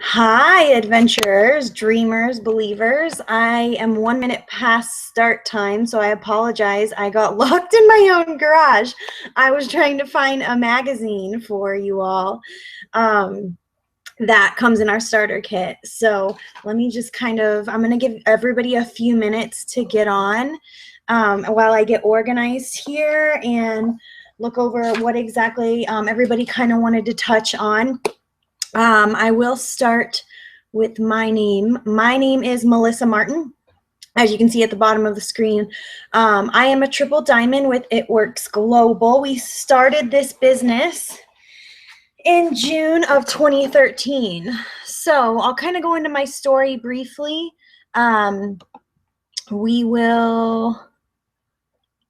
Hi, adventurers, dreamers, believers. I am 1 minute past start time, so I apologize. I got locked in my own garage. I was trying to find a magazine for you all that comes in our starter kit. So let me just I'm going to give everybody a few minutes to get on while I get organized here and look over what exactly everybody kind of wanted to touch on. I will start with my name. My name is Melissa Martin. As you can see at the bottom of the screen, I am a triple diamond with It Works Global. We started this business in June of 2013. So I'll kind of go into my story briefly. We will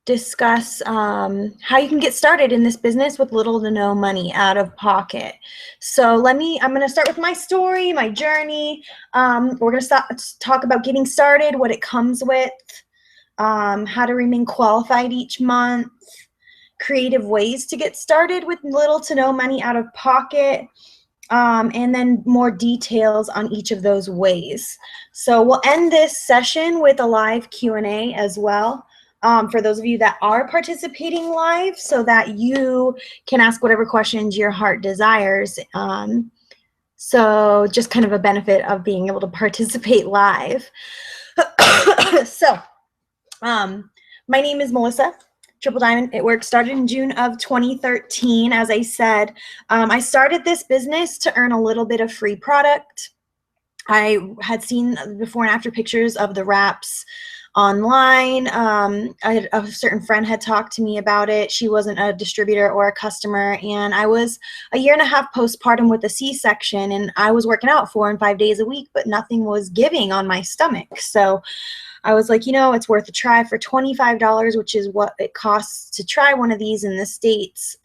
discuss how you can get started in this business with little to no money out of pocket. So I'm going to start with my story, my journey. We're going to talk about getting started, what it comes with, how to remain qualified each month, creative ways to get started with little to no money out of pocket, and then more details on each of those ways. So we'll end this session with a live Q&A as well. For those of you that are participating live, so that you can ask whatever questions your heart desires. So just kind of a benefit of being able to participate live. So my name is Melissa, Triple Diamond. It Works started in June of 2013. As I said, I started this business to earn a little bit of free product. I had seen before and after pictures of the wraps online. A certain friend had talked to me about it. She wasn't a distributor or a customer, and I was a year and a half postpartum with a C-section, and I was working out 4 and 5 days a week, but nothing was giving on my stomach. So I was like, it's worth a try. For $25, which is what it costs to try one of these in the States,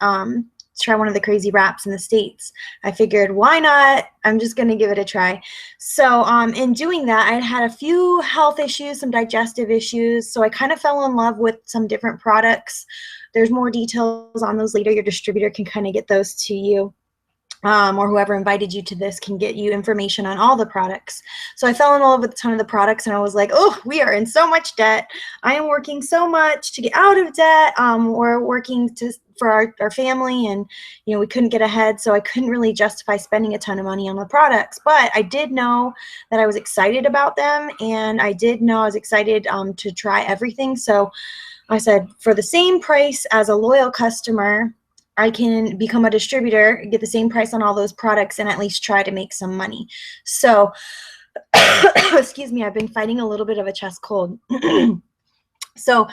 try one of the crazy wraps in the States. I figured, why not? I'm just going to give it a try. So in doing that, I had a few health issues, some digestive issues. So I kind of fell in love with some different products. There's more details on those later. Your distributor can kind of get those to you. Or whoever invited you to this can get you information on all the products. So I fell in love with a ton of the products, and I was like, oh, we are in so much debt. I am working so much to get out of debt. We're working for our family, and we couldn't get ahead, so I couldn't really justify spending a ton of money on the products. But I did know that I was excited about them, and I did know I was excited to try everything. So I said, for the same price as a loyal customer, I can become a distributor, get the same price on all those products, and at least try to make some money. So, excuse me, I've been fighting a little bit of a chest cold. So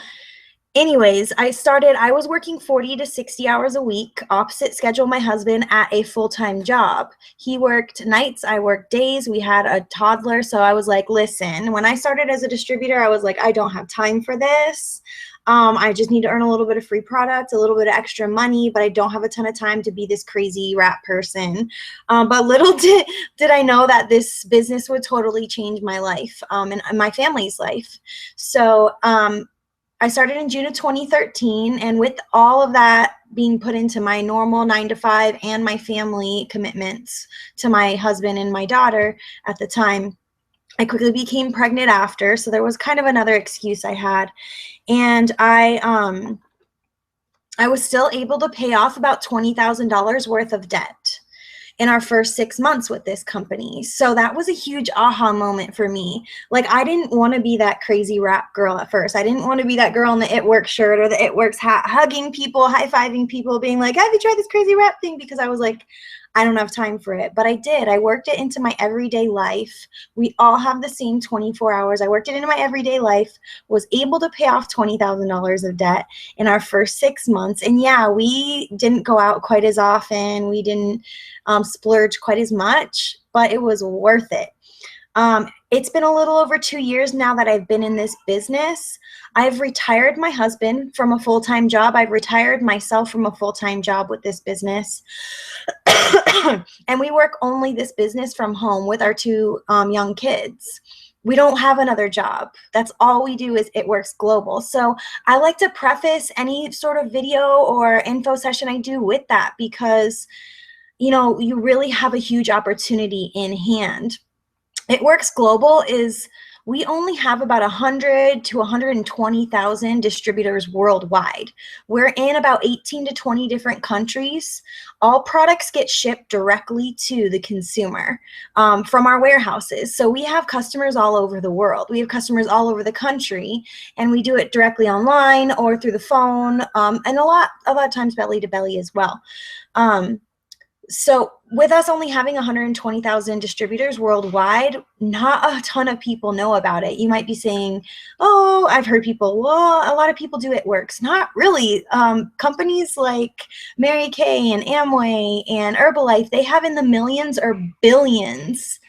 anyways, I was working 40 to 60 hours a week, opposite schedule my husband, at a full-time job. He worked nights, I worked days. We had a toddler. So I was like, listen, when I started as a distributor, I was like, I don't have time for this. I just need to earn a little bit of free product, a little bit of extra money, but I don't have a ton of time to be this crazy wrap person. But little did I know that this business would totally change my life and my family's life. So I started in June of 2013, and with all of that being put into my normal 9-to-5 and my family commitments to my husband and my daughter at the time, I quickly became pregnant after, so there was kind of another excuse I had. And I was still able to pay off about $20,000 worth of debt in our first 6 months with this company. So that was a huge aha moment for me. Like, I didn't want to be that crazy rap girl at first. I didn't want to be that girl in the It Works shirt or the It Works hat, hugging people, high-fiving people, being like, have you tried this crazy rap thing? Because I was like, I don't have time for it. But I did. I worked it into my everyday life. We all have the same 24 hours. I worked it into my everyday life, was able to pay off $20,000 of debt in our first 6 months. And yeah, we didn't go out quite as often. We didn't splurge quite as much, but it was worth it. It's been a little over 2 years now that I've been in this business. I've retired my husband from a full-time job. I've retired myself from a full-time job with this business. And we work only this business from home with our 2 young kids. We don't have another job. That's all we do is It Works Global. So I like to preface any sort of video or info session I do with that, because you know, you really have a huge opportunity in hand. It Works Global is, we only have about 100 to 120,000 distributors worldwide. We're in about 18 to 20 different countries. All products get shipped directly to the consumer from our warehouses. So we have customers all over the world. We have customers all over the country, and we do it directly online or through the phone, and a lot of times belly to belly as well. So with us only having 120,000 distributors worldwide, not a ton of people know about it. You might be saying, oh, I've heard people, well, a lot of people do It Works. Not really. Companies like Mary Kay and Amway and Herbalife, they have in the millions or billions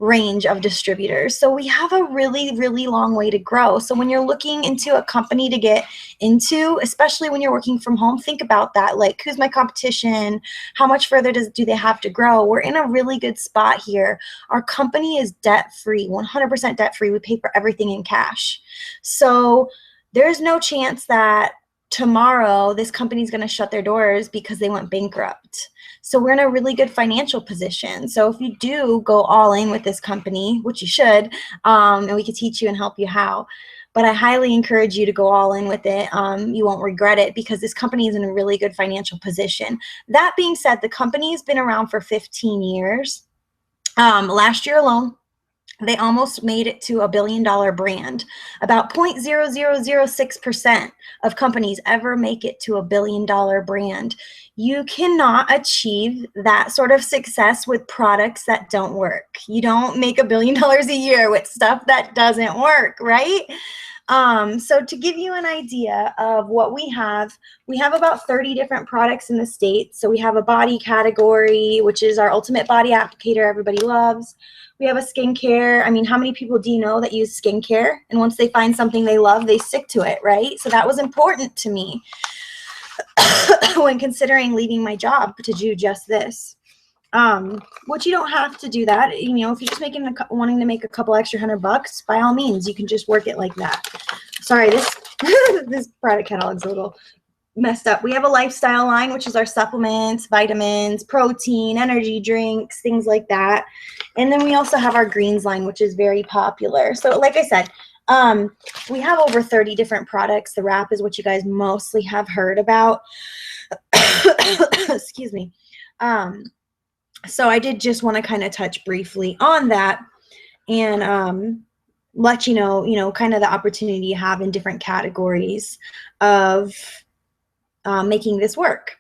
range of distributors. So we have a really, really long way to grow. So when you're looking into a company to get into, especially when you're working from home, think about that. Like, who's my competition? How much further do they have to grow? We're in a really good spot here. Our company is debt-free, 100% debt-free. We pay for everything in cash. So there's no chance that tomorrow this company is going to shut their doors because they went bankrupt. So we're in a really good financial position. So if you do go all in with this company, which you should, and we can teach you and help you how, but I highly encourage you to go all in with it. You won't regret it because this company is in a really good financial position. That being said, the company has been around for 15 years. Last year alone, they almost made it to $1 billion brand. About 0.0006% of companies ever make it to $1 billion brand. You cannot achieve that sort of success with products that don't work. You don't make $1 billion a year with stuff that doesn't work, right? So to give you an idea of what we have about 30 different products in the States. So we have a body category, which is our ultimate body applicator everybody loves. We have a skincare. I mean, how many people do you know that use skincare? And once they find something they love, they stick to it, right? So that was important to me when considering leaving my job to do just this. Which you don't have to do that. You know, if you're just wanting to make a couple extra $100, by all means, you can just work it like that. Sorry, this product catalog's a little messed up. We have a lifestyle line, which is our supplements, vitamins, protein, energy drinks, things like that. And then we also have our greens line, which is very popular. So like I said, we have over 30 different products. The wrap is what you guys mostly have heard about. Excuse me. So I did just want to kind of touch briefly on that and let you know, kind of the opportunity you have in different categories of making this work.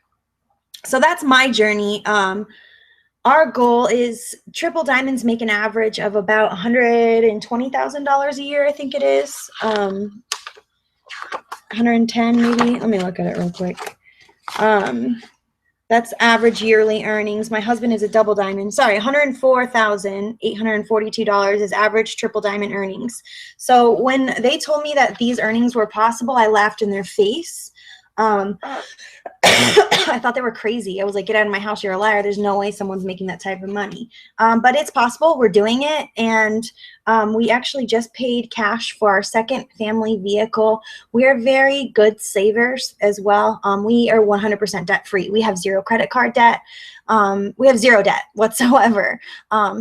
So that's my journey. Our goal is Triple Diamonds make an average of about $120,000 a year, I think it is. 110 maybe. Let me look at it real quick. That's average yearly earnings. My husband is a double diamond. Sorry, $104,842 is average triple diamond earnings. So when they told me that these earnings were possible, I laughed in their face. I thought they were crazy. I was like, get out of my house, you're a liar. There's no way someone's making that type of money. But it's possible. We're doing it. And we actually just paid cash for our second family vehicle. We are very good savers as well. We are 100% debt free. We have zero credit card debt. We have zero debt whatsoever.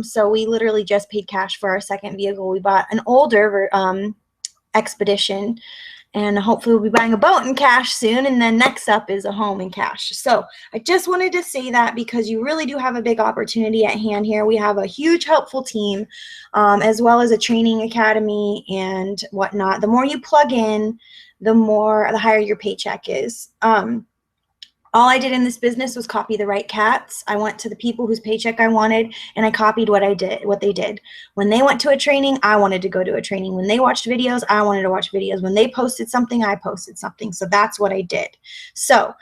So we literally just paid cash for our second vehicle. We bought an older Expedition. And hopefully we'll be buying a boat in cash soon. And then next up is a home in cash. So I just wanted to say that because you really do have a big opportunity at hand here. We have a huge helpful team, as well as a training academy and whatnot. The more you plug in, the higher your paycheck is. All I did in this business was copy the right cats. I went to the people whose paycheck I wanted, and I copied what they did. When they went to a training, I wanted to go to a training. When they watched videos, I wanted to watch videos. When they posted something, I posted something. So that's what I did. So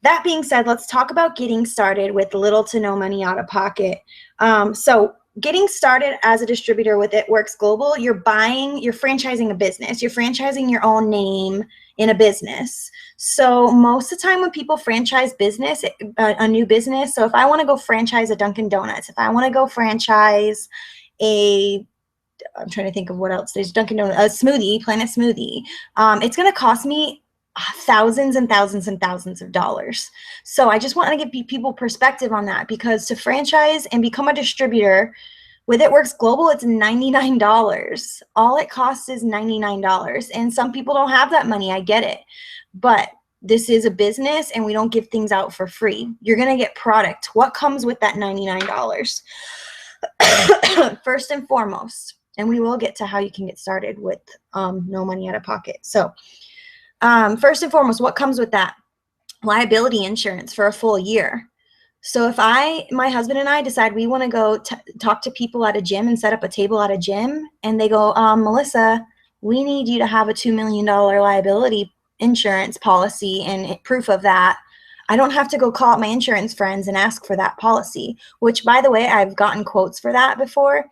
that being said, let's talk about getting started with little to no money out of pocket. So getting started as a distributor with It Works Global, you're franchising a business. You're franchising your own name in a business. So most of the time when people franchise business, a new business, so if I want to go franchise a Dunkin' Donuts, if I want to go franchise I'm trying to think of what else. There's Dunkin' Donuts, a smoothie, Planet Smoothie. It's going to cost me thousands and thousands and thousands of dollars. So I just want to give people perspective on that, because to franchise and become a distributor with It Works Global, it's $99. All it costs is $99. And some people don't have that money. I get it. But this is a business and we don't give things out for free. You're going to get product. What comes with that $99? First and foremost, and we will get to how you can get started with no money out of pocket. So first and foremost, what comes with that? Liability insurance for a full year. So if my husband and I decide we want to go talk to people at a gym and set up a table at a gym, and they go, Melissa, we need you to have a $2 million liability insurance policy and proof of that. I don't have to go call up my insurance friends and ask for that policy, which, by the way, I've gotten quotes for that before.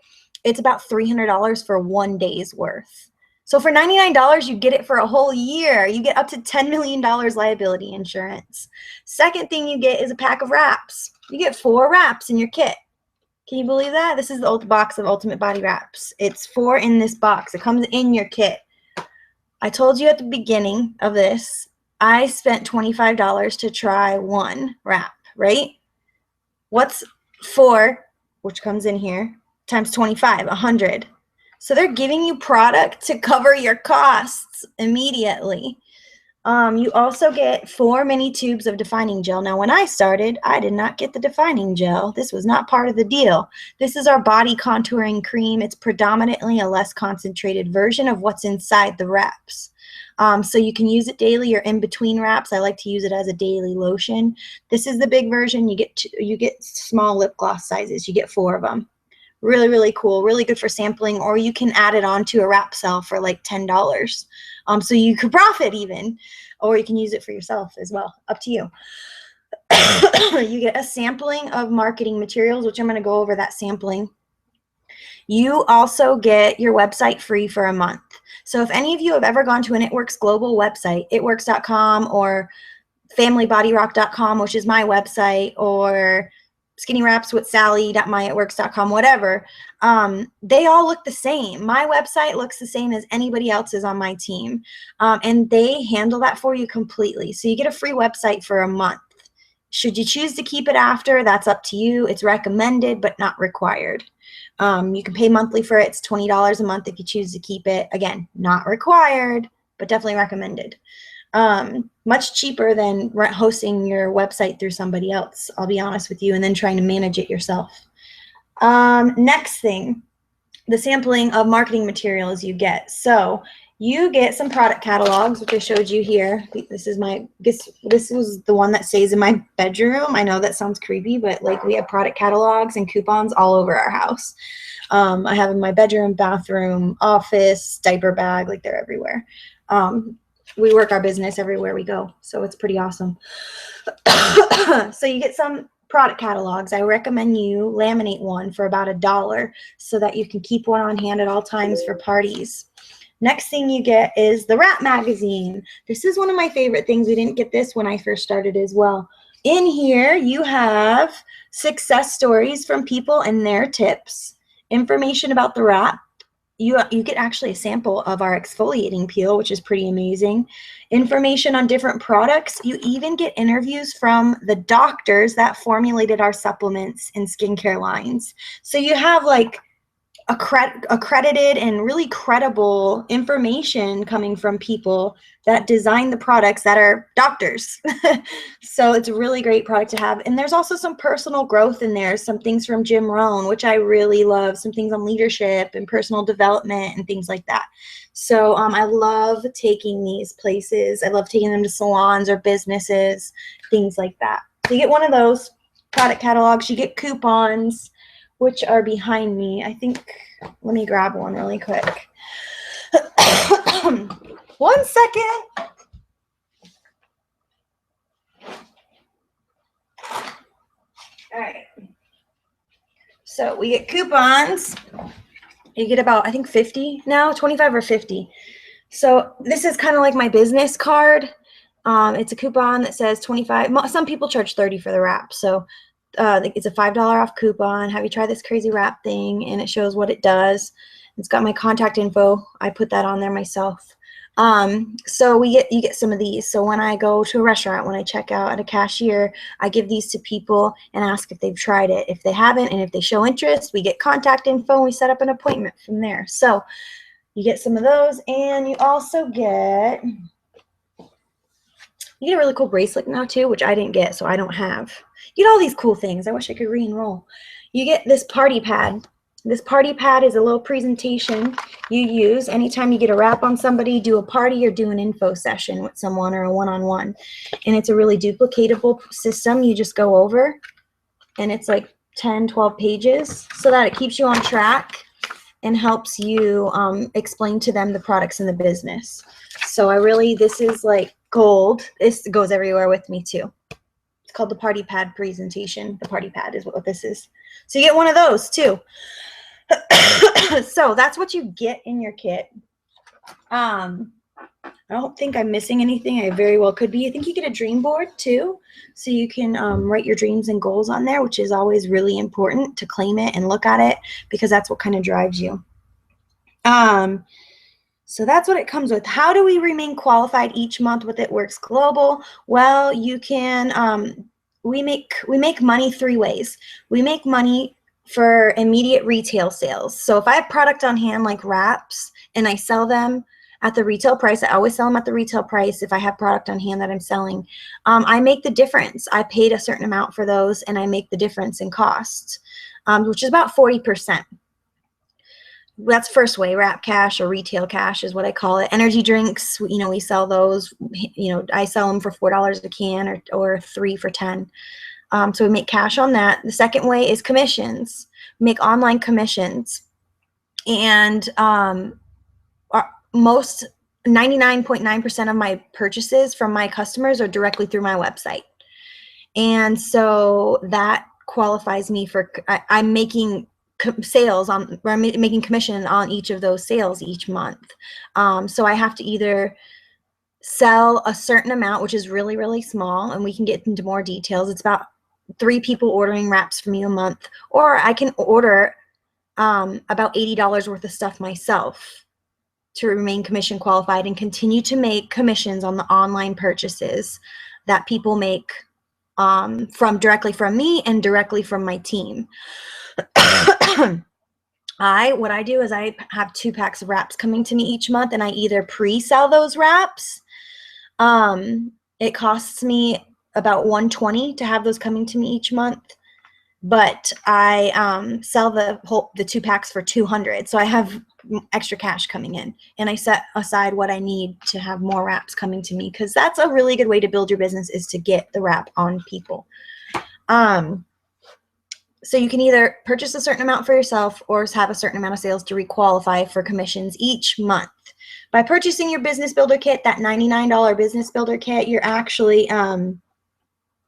It's about $300 for 1 day's worth. So for $99, you get it for a whole year. You get up to $10 million liability insurance. Second thing you get is a pack of wraps. You get 4 wraps in your kit. Can you believe that? This is the old box of Ultimate Body Wraps. It's 4 in this box. It comes in your kit. I told you at the beginning of this, I spent $25 to try 1 wrap, right? What's 4, which comes in here, times 25, 100. So they're giving you product to cover your costs immediately. You also get 4 mini tubes of defining gel. Now, when I started, I did not get the defining gel. This was not part of the deal. This is our body contouring cream. It's predominantly a less concentrated version of what's inside the wraps. So you can use it daily or in between wraps. I like to use it as a daily lotion. This is the big version. You get small lip gloss sizes. You get 4 of them. Really, really cool. Really good for sampling, or you can add it onto a wrap sale for like $10. So you could profit even, or you can use it for yourself as well. Up to you. You get a sampling of marketing materials, which I'm going to go over that sampling. You also get your website free for a month. So if any of you have ever gone to an It Works Global website, itworks.com or familybodyrock.com, which is my website, or skinnywrapswithsally.myitworks.com, whatever, they all look the same. My website looks the same as anybody else's on my team, and they handle that for you completely. So you get a free website for a month. Should you choose to keep it after, that's up to you. It's recommended but not required. You can pay monthly for it. It's $20 a month if you choose to keep it. Again, not required, but definitely recommended. Much cheaper than hosting your website through somebody else, I'll be honest with you, and then trying to manage it yourself. Next thing, the sampling of marketing materials you get. So you get some product catalogs, which I showed you here. This is this was the one that stays in my bedroom. I know that sounds creepy, but like, we have product catalogs and coupons all over our house. I have in my bedroom, bathroom, office, diaper bag, like they're everywhere. We work our business everywhere we go, so it's pretty awesome. So you get some product catalogs. I recommend you laminate one for about $1 so that you can keep one on hand at all times for parties. Next thing you get is the Wrap Magazine. This is one of my favorite things. We didn't get this when I first started as well. In here, you have success stories from people and their tips, information about the wrap. You get actually a sample of our exfoliating peel, which is pretty amazing. Information on different products. You even get interviews from the doctors that formulated our supplements and skincare lines. So you have like accredited and really credible information coming from people that design the products that are doctors. So it's a really great product to have. And there's also some personal growth in there, some things from Jim Rohn, which I really love, some things on leadership and personal development and things like that. So I love taking these places. I love taking them to salons or businesses, things like that. So you get one of those product catalogs. You get coupons, which are behind me. I think, let me grab one really quick. 1 second. All right. So we get coupons. You get about, I think 50 now, 25 or 50. So this is kind of like my business card. It's a coupon that says 25. Some people charge 30 for the wrap. So it's a $5 off coupon. Have you tried this crazy wrap thing? And it shows what it does. It's got my contact info. I put that on there myself. So you get some of these. So when I go to a restaurant, when I check out at a cashier, I give these to people and ask if they've tried it. If they haven't, and if they show interest, we get contact info and we set up an appointment from there. So you get some of those, and you also get a really cool bracelet now too, which I didn't get, so I don't have. You get all these cool things. I wish I could re-enroll. You get this party pad. This party pad is a little presentation you use anytime you get a wrap on somebody, do a party, or do an info session with someone or a one-on-one. And it's a really duplicatable system. You just go over, and it's like 10, 12 pages so that it keeps you on track and helps you explain to them the products in the business. So this is like gold. This goes everywhere with me too. It's called the Party Pad presentation. The Party Pad is what this is. So you get one of those too. So that's what you get in your kit. I don't think I'm missing anything. I very well could be. I think you get a dream board too. So you can write your dreams and goals on there, which is always really important to claim it and look at it, because that's what kind of drives you. So that's what it comes with. How do we remain qualified each month with It Works Global? Well, you can, we make money 3 ways. We make money for immediate retail sales. So if I have product on hand like wraps and I sell them at the retail price, I always sell them at the retail price if I have product on hand that I'm selling. I make the difference. I paid a certain amount for those, and I make the difference in cost, which is about 40%. That's first way. Wrap cash or retail cash is what I call it. Energy drinks, we sell those. I sell them for $4 a can or 3 for 10. So we make cash on that. The second way is commissions. We make online commissions, and most 99.9% of my purchases from my customers are directly through my website, and so that qualifies me for. I'm making sales on, or I'm making commission on each of those sales each month. So I have to either sell a certain amount, which is really, really small, and we can get into more details. It's about 3 people ordering wraps from you a month, or I can order about $80 worth of stuff myself to remain commission qualified and continue to make commissions on the online purchases that people make directly from me and directly from my team. What I do is I have 2 packs of wraps coming to me each month, and I either pre-sell those wraps. It costs me about $120 to have those coming to me each month, but I sell the 2 packs for $200, so I have extra cash coming in, and I set aside what I need to have more wraps coming to me, because that's a really good way to build your business, is to get the wrap on people. So you can either purchase a certain amount for yourself or have a certain amount of sales to requalify for commissions each month. By purchasing your business builder kit, that $99 business builder kit, you're actually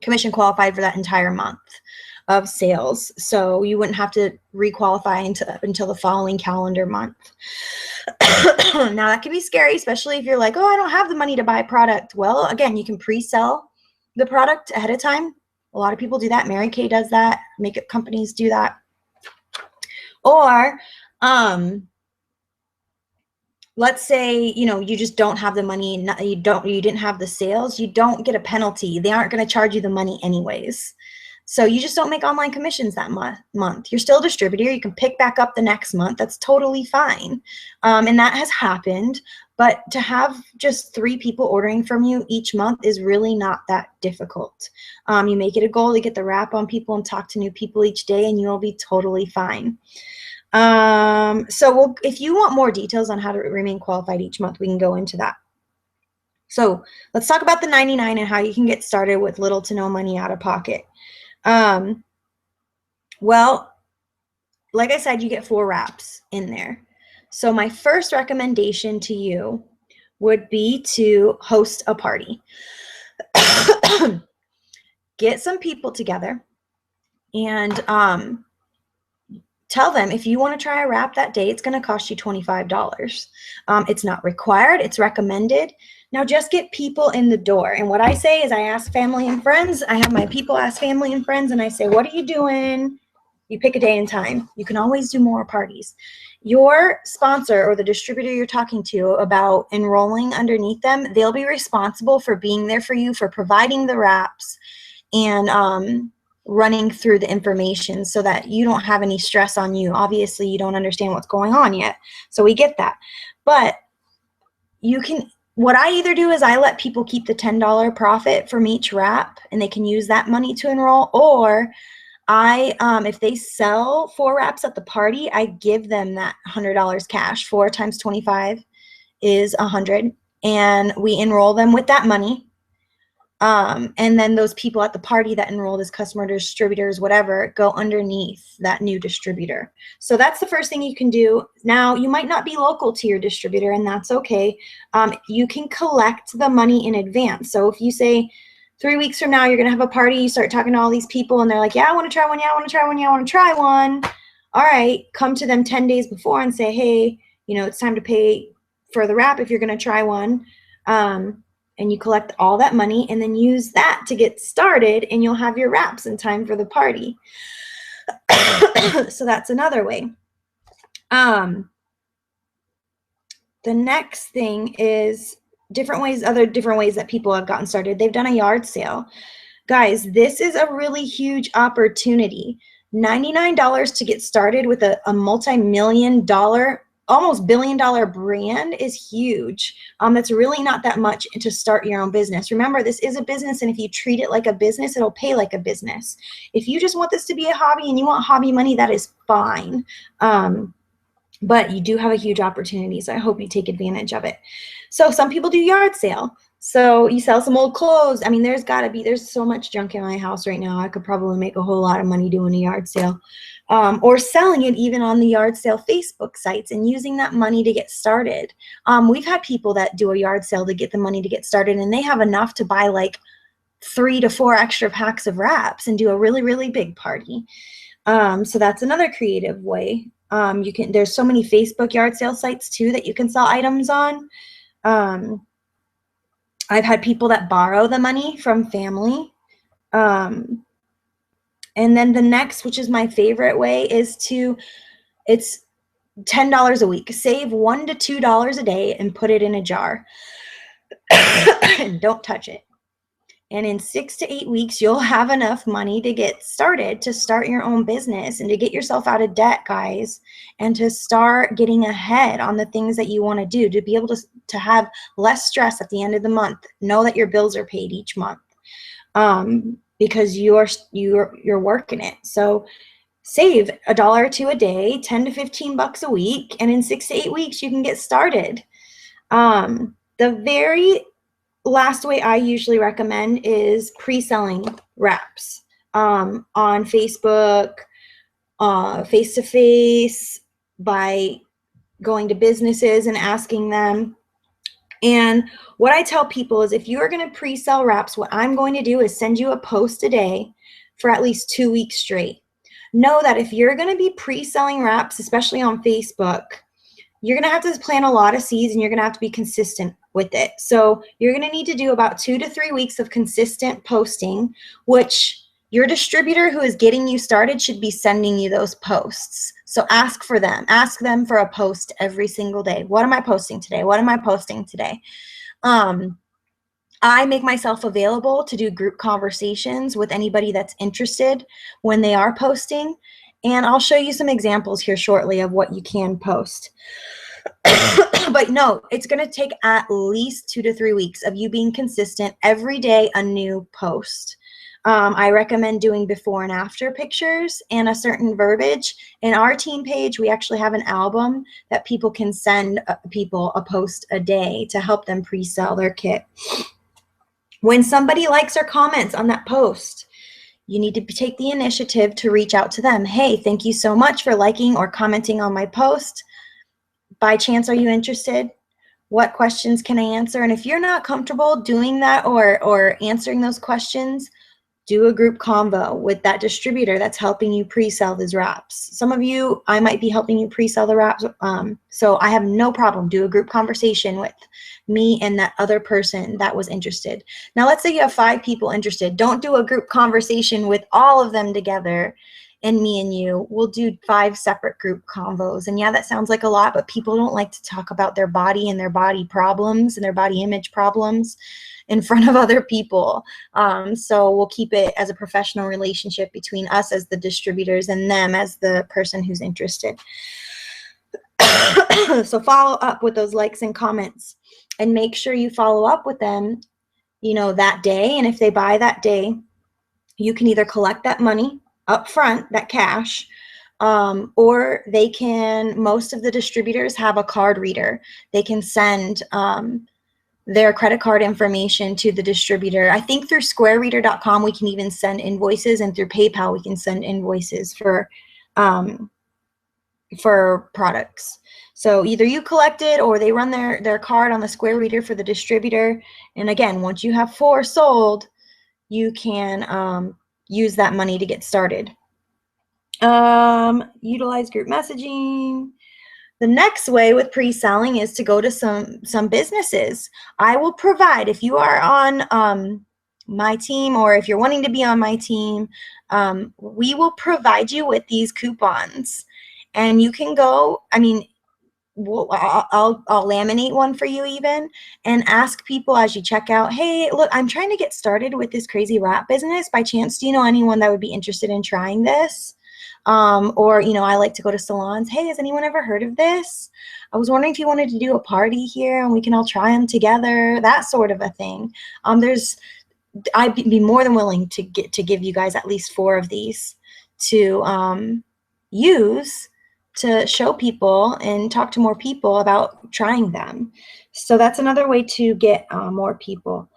commission qualified for that entire month of sales. So you wouldn't have to requalify until the following calendar month. Now that can be scary, especially if you're like, oh, I don't have the money to buy product. Well, again, you can pre-sell the product ahead of time. A lot of people do that. Mary Kay does that. Makeup companies do that. Or let's say, you just don't have the money, you didn't have the sales, you don't get a penalty. They aren't going to charge you the money anyways. So you just don't make online commissions that month. You're still a distributor. You can pick back up the next month. That's totally fine. And that has happened. But to have just 3 people ordering from you each month is really not that difficult. You make it a goal to get the wrap on people and talk to new people each day, and you'll be totally fine. So if you want more details on how to remain qualified each month, we can go into that. So let's talk about the 99 and how you can get started with little to no money out of pocket. Well, like I said, you get 4 wraps in there. So my first recommendation to you would be to host a party. Get some people together and tell them, if you want to try a wrap that day, it's going to cost you $25. It's not required. It's recommended. Now just get people in the door. And what I say is I ask family and friends. I have my people ask family and friends, and I say, what are you doing? You pick a day and time. You can always do more parties. Your sponsor or the distributor you're talking to about enrolling underneath them, they'll be responsible for being there for you, for providing the wraps and running through the information so that you don't have any stress on you. Obviously, you don't understand what's going on yet, so we get that. But you can, what I either do is I let people keep the $10 profit from each wrap, and they can use that money to enroll, or if they sell 4 wraps at the party, I give them that $100 cash. 4 times 25 is 100, and we enroll them with that money. And then those people at the party that enrolled as customer distributors, whatever, go underneath that new distributor. So that's the first thing you can do. Now, you might not be local to your distributor, and that's okay. You can collect the money in advance. So if you say 3 weeks from now, you're going to have a party, you start talking to all these people, and they're like, yeah, I want to try one. Yeah, I want to try one. Yeah, I want to try one. All right, come to them 10 days before and say, hey, you know, it's time to pay for the wrap if you're going to try one. And you collect all that money and then use that to get started, and you'll have your wraps in time for the party. So that's another way. The next thing is other different ways that people have gotten started. They've done a yard sale. Guys, this is a really huge opportunity. $99 to get started with a multi-million dollar, almost billion-dollar brand is huge. That's really not that much to start your own business. Remember, this is a business, and if you treat it like a business, it'll pay like a business. If you just want this to be a hobby and you want hobby money, that is fine. But you do have a huge opportunity, so I hope you take advantage of it. So some people do yard sale. So you sell some old clothes. I mean, there's so much junk in my house right now. I could probably make a whole lot of money doing a yard sale. Or selling it even on the yard sale Facebook sites and using that money to get started. We've had people that do a yard sale to get the money to get started, and they have enough to buy like 3 to 4 extra packs of wraps and do a really, really big party. So that's another creative way. There's so many Facebook yard sale sites too that you can sell items on. I've had people that borrow the money from family. And then the next, which is my favorite way, is it's $10 a week. Save $1 to $2 a day and put it in a jar. And don't touch it. And in 6 to 8 weeks, you'll have enough money to get started, to start your own business and to get yourself out of debt, guys, and to start getting ahead on the things that you want to do, to be able to have less stress at the end of the month. Know that your bills are paid each month. Because you're working it. So save $1 or $2 a day, 10 to 15 bucks a week, and in 6 to 8 weeks you can get started. The very last way I usually recommend is pre-selling wraps on Facebook, face-to-face, by going to businesses and asking them. And what I tell people is, if you are going to pre-sell wraps, what I'm going to do is send you a post a day for at least 2 weeks straight. Know that if you're going to be pre-selling wraps, especially on Facebook, you're going to have to plant a lot of seeds, and you're going to have to be consistent with it. So you're going to need to do about 2 to 3 weeks of consistent posting, which your distributor who is getting you started should be sending you those posts. So ask for them. Ask them for a post every single day. What am I posting today? What am I posting today? I make myself available to do group conversations with anybody that's interested when they are posting. And I'll show you some examples here shortly of what you can post. But no, it's going to take at least 2 to 3 weeks of you being consistent, every day a new post. I recommend doing before and after pictures and a certain verbiage. In our team page, we actually have an album that people can send people a post a day to help them pre-sell their kit. When somebody likes or comments on that post, you need to take the initiative to reach out to them. Hey, thank you so much for liking or commenting on my post. By chance, are you interested? What questions can I answer? And if you're not comfortable doing that or answering those questions, do a group convo with that distributor that's helping you pre-sell these wraps. Some of you, I might be helping you pre-sell the wraps, so I have no problem. Do a group conversation with me and that other person that was interested. Now, let's say you have 5 people interested. Don't do a group conversation with all of them together and me and you, we'll do 5 separate group convos. And yeah, that sounds like a lot, but people don't like to talk about their body and their body problems and their body image problems in front of other people. So we'll keep it as a professional relationship between us as the distributors and them as the person who's interested. So follow up with those likes and comments, and make sure you follow up with them, you know, that day. And if they buy that day, you can either collect that money up front, that cash, or they can, most of the distributors have a card reader. They can send their credit card information to the distributor. I think through squarereader.com we can even send invoices, and through PayPal we can send invoices for products. So either you collect it or they run their card on the Square Reader for the distributor. And again, once you have 4 sold, you can use that money to get started. Utilize group messaging. The next way with pre-selling is to go to some businesses. I will provide, if you are on my team, or if you're wanting to be on my team, we will provide you with these coupons. And you can go, I mean, I'll laminate one for you even, and ask people as you check out, hey, look, I'm trying to get started with this crazy wrap business. By chance, do you know anyone that would be interested in trying this? Or, you know, I like to go to salons. Hey, has anyone ever heard of this? I was wondering if you wanted to do a party here and we can all try them together, that sort of a thing. I'd be more than willing to give you guys at least 4 of these to use to show people and talk to more people about trying them. So that's another way to get more people.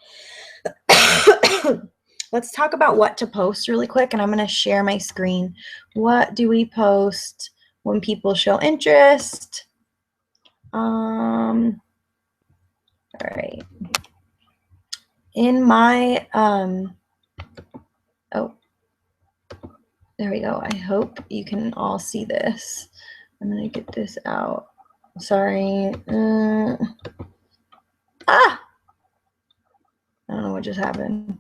Let's talk about what to post really quick, and I'm going to share my screen. What do we post when people show interest? All right. In my, oh, there we go. I hope you can all see this. I'm going to get this out. Sorry. I don't know what just happened.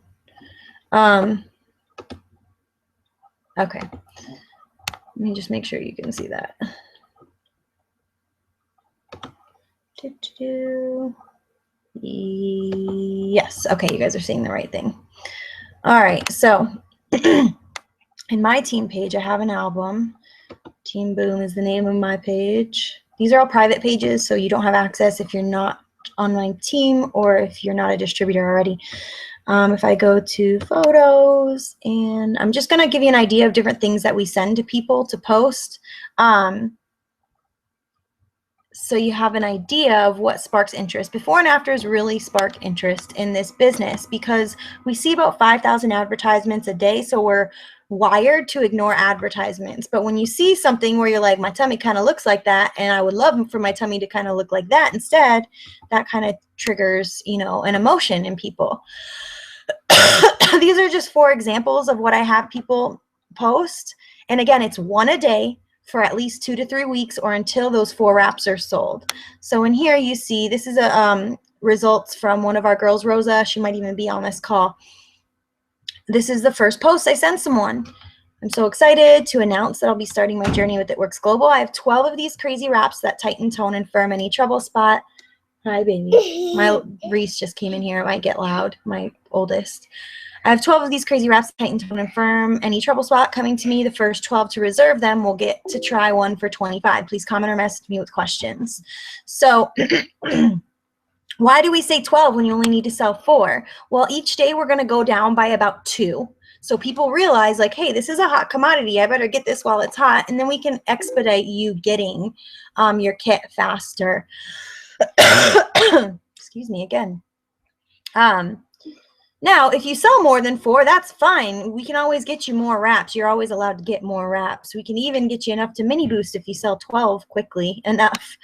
Okay. Let me just make sure you can see that. Yes. Okay, you guys are seeing the right thing. All right. So in my team page, I have an album. Team Boom is the name of my page. These are all private pages, so you don't have access if you're not on my team or if you're not a distributor already. If I go to photos, and I'm just going to give you an idea of different things that we send to people to post. So you have an idea of what sparks interest. Before and afters really spark interest in this business, because we see about 5,000 advertisements a day, so we're wired to ignore advertisements. But when you see something where you're like, my tummy kind of looks like that, and I would love for my tummy to kind of look like that instead, that kind of triggers, you know, an emotion in people. These are just 4 examples of what I have people post. And again, it's 1 a day for at least 2 to 3 weeks, or until those 4 wraps are sold. So in here you see, this is a results from one of our girls, Rosa. She might even be on this call. This is the first post I sent someone. I'm so excited to announce that I'll be starting my journey with It Works Global. I have 12 of these crazy wraps that tighten, tone, and firm any trouble spot. Hi, baby. My Reese just came in here. It might get loud, my oldest. I have 12 of these crazy wraps, tighten, tone, and firm any trouble spot. Coming to me, the first 12 to reserve them will get to try one for $25. Please comment or message me with questions. So why do we say 12 when you only need to sell 4? Well, each day we're going to go down by about 2. So people realize, like, hey, this is a hot commodity. I better get this while it's hot. And then we can expedite you getting your kit faster. Excuse me again. Now, if you sell more than 4, that's fine. We can always get you more wraps. You're always allowed to get more wraps. We can even get you enough to mini boost if you sell 12 quickly enough.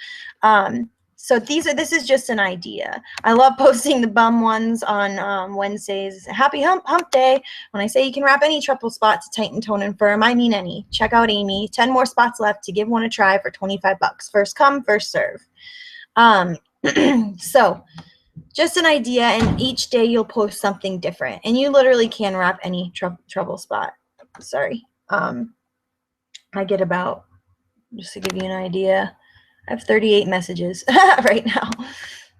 So this is just an idea. I love posting the bum ones on Wednesdays. Happy hump day. When I say you can wrap any trouble spot to tighten, tone, and firm, I mean any. Check out Amy. 10 more spots left to give one a try for $25. First come, first serve. So just an idea, and each day you'll post something different, and you literally can wrap any trouble spot. Sorry. I get about, just to give you an idea, I have 38 messages right now.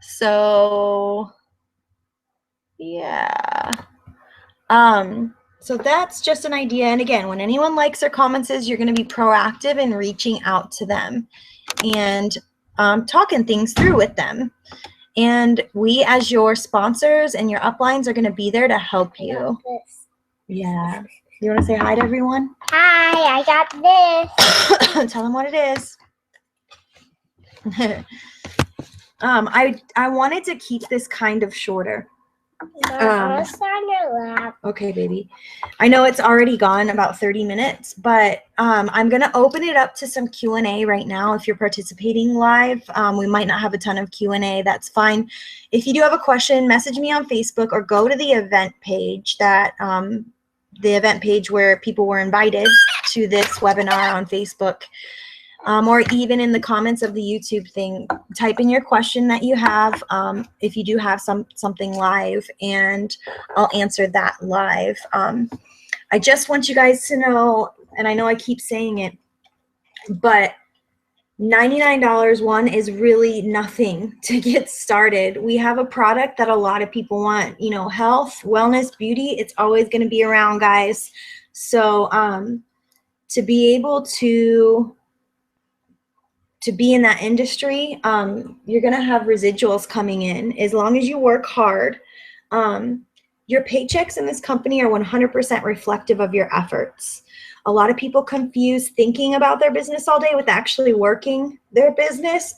So yeah. So that's just an idea. And again, when anyone likes or comments, you're going to be proactive in reaching out to them and talking things through with them. And we, as your sponsors and your uplines, are going to be there to help you. Yeah. You want to say hi to everyone? Hi, I got this. Tell them what it is. I wanted to keep this kind of shorter. Okay, baby. I know it's already gone about 30 minutes, but I'm going to open it up to some Q&A right now. If you're participating live, we might not have a ton of Q&A. That's fine. If you do have a question, message me on Facebook or go to the event page where people were invited to this webinar on Facebook. Or even in the comments of the YouTube thing, type in your question that you have, if you do have something live, and I'll answer that live. I just want you guys to know, and I know I keep saying it, but $99 one is really nothing to get started. We have a product that a lot of people want, you know, health, wellness, beauty. It's always going to be around, guys. So to be able to be in that industry, you're going to have residuals coming in as long as you work hard. Your paychecks in this company are 100% reflective of your efforts. A lot of people confuse thinking about their business all day with actually working their business.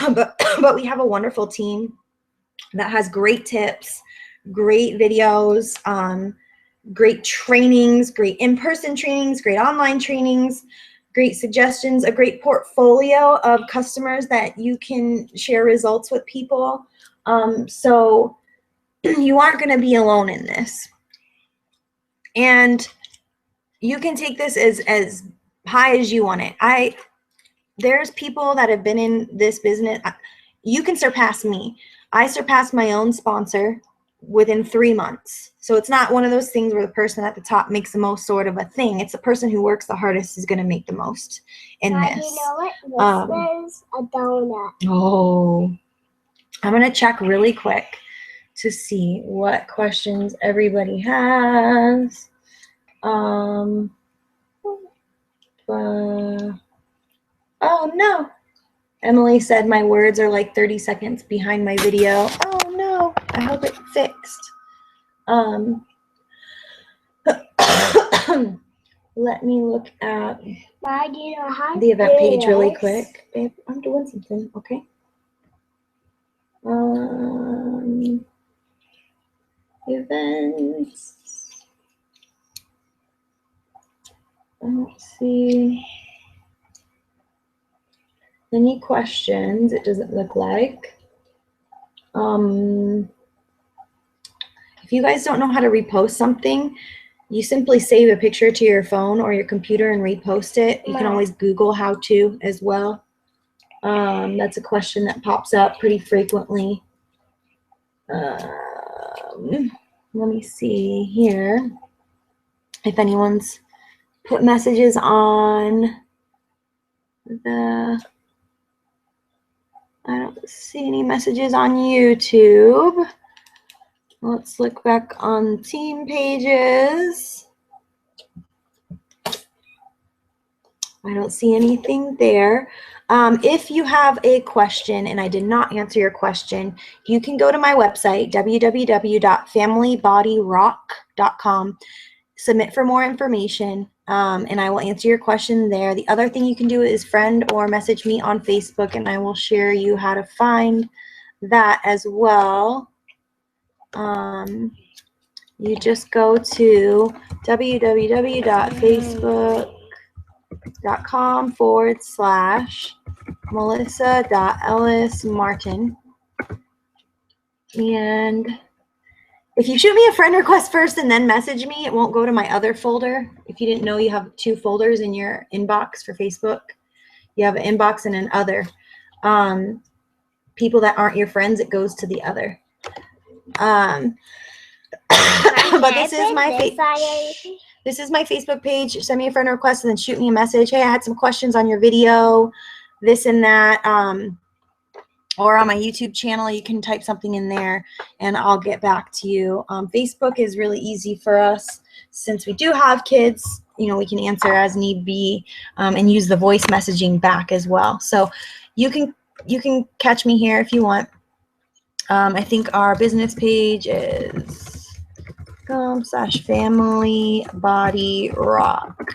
but we have a wonderful team that has great tips, great videos, great trainings, great in-person trainings, great online trainings, great suggestions, a great portfolio of customers that you can share results with people. So you aren't going to be alone in this. And you can take this as high as you want it. There's people that have been in this business. You can surpass me. I surpassed my own sponsor within 3 months. So it's not one of those things where the person at the top makes the most sort of a thing. It's the person who works the hardest is going to make the most in this. You know what? This is a donut. Oh, I'm going to check really quick to see what questions everybody has. Oh no. Emily said my words are like 30 seconds behind my video. Oh no, I hope it fixed. Let me look at the event page really quick. Babe, I'm doing something, okay? Events. I don't see any questions. It doesn't look like. If you guys don't know how to repost something, you simply save a picture to your phone or your computer and repost it. You can always Google how to as well. That's a question that pops up pretty frequently. Let me see here if anyone's put messages on the... I don't see any messages on YouTube. Let's look back on team pages. I don't see anything there. If you have a question and I did not answer your question, you can go to my website, www.familybodyrock.com, submit for more information, and I will answer your question there. The other thing you can do is friend or message me on Facebook, and I will share you how to find that as well. You just go to www.facebook.com/melissa.ellismartin. And if you shoot me a friend request first and then message me, it won't go to my other folder. If you didn't know, you have 2 folders in your inbox for Facebook. You have an inbox and an other. People that aren't your friends, it goes to the other. But this is my this is my Facebook page. Send me a friend request and then shoot me a message. Hey, I had some questions on your video, this and that. Or on my YouTube channel, you can type something in there and I'll get back to you. Facebook is really easy for us since we do have kids. You know, we can answer as need be and use the voice messaging back as well. So you can catch me here if you want. I think our business page is /family body rock.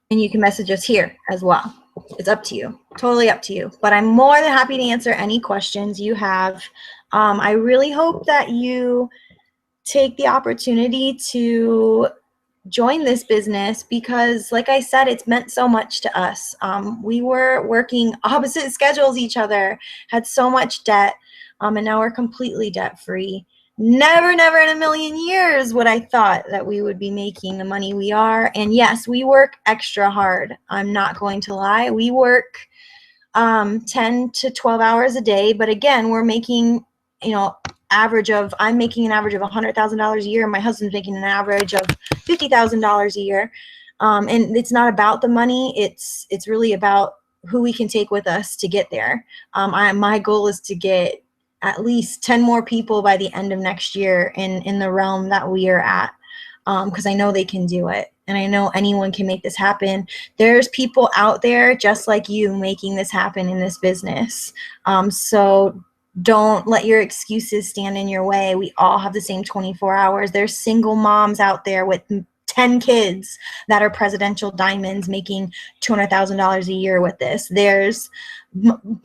And you can message us here as well. It's up to you, totally up to you. But I'm more than happy to answer any questions you have. I really hope that you take the opportunity to join this business because, like I said, it's meant so much to us. We were working opposite schedules each other, had so much debt, and now we're completely debt-free. Never in a million years would I thought that we would be making the money we are. And yes, we work extra hard. I'm not going to lie. We work 10 to 12 hours a day. But again, we're making, you know, I'm making an average of $100,000 a year. And my husband's making an average of $50,000 a year. And it's not about the money. It's really about who we can take with us to get there. My goal is to get at least 10 more people by the end of next year in the realm that we are at, because I know they can do it. And I know anyone can make this happen. There's people out there just like you making this happen in this business. So don't let your excuses stand in your way. We all have the same 24 hours. There's single moms out there with 10 kids that are presidential diamonds making $200,000 a year with this. There's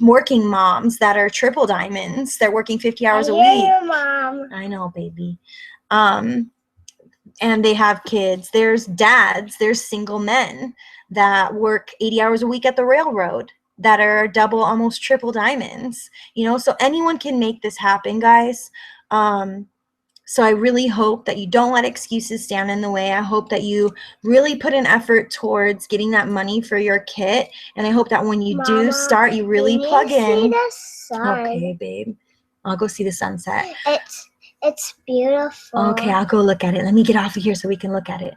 working moms that are triple diamonds. They're working 50 hours a week. Mom. I know, baby. And they have kids. There's dads. There's single men that work 80 hours a week at the railroad that are double, almost triple diamonds. You know, so anyone can make this happen, guys. So I really hope that you don't let excuses stand in the way. I hope that you really put an effort towards getting that money for your kit. And I hope that when you do start, you really plug in. See the sun. Okay, babe. I'll go see the sunset. It's beautiful. Okay, I'll go look at it. Let me get off of here so we can look at it.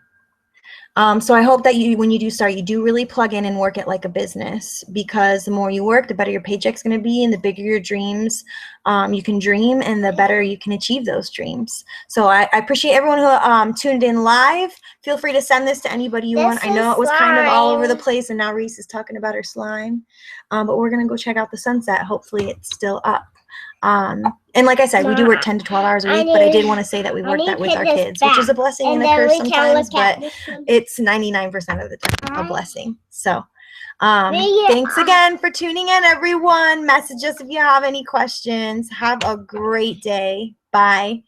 So I hope that when you do start, you do really plug in and work it like a business, because the more you work, the better your paycheck's going to be, and the bigger your dreams you can dream, and the better you can achieve those dreams. So I appreciate everyone who tuned in live. Feel free to send this to anybody you want. I know it was kind of all over the place, and now Reese is talking about her slime. But we're going to go check out the sunset. Hopefully it's still up. And like I said, we do work 10 to 12 hours a week, but I did want to say that we work that with our kids, which is a blessing and a curse sometimes, but it's 99% of the time a blessing. So thanks again for tuning in, everyone. Message us if you have any questions. Have a great day. Bye.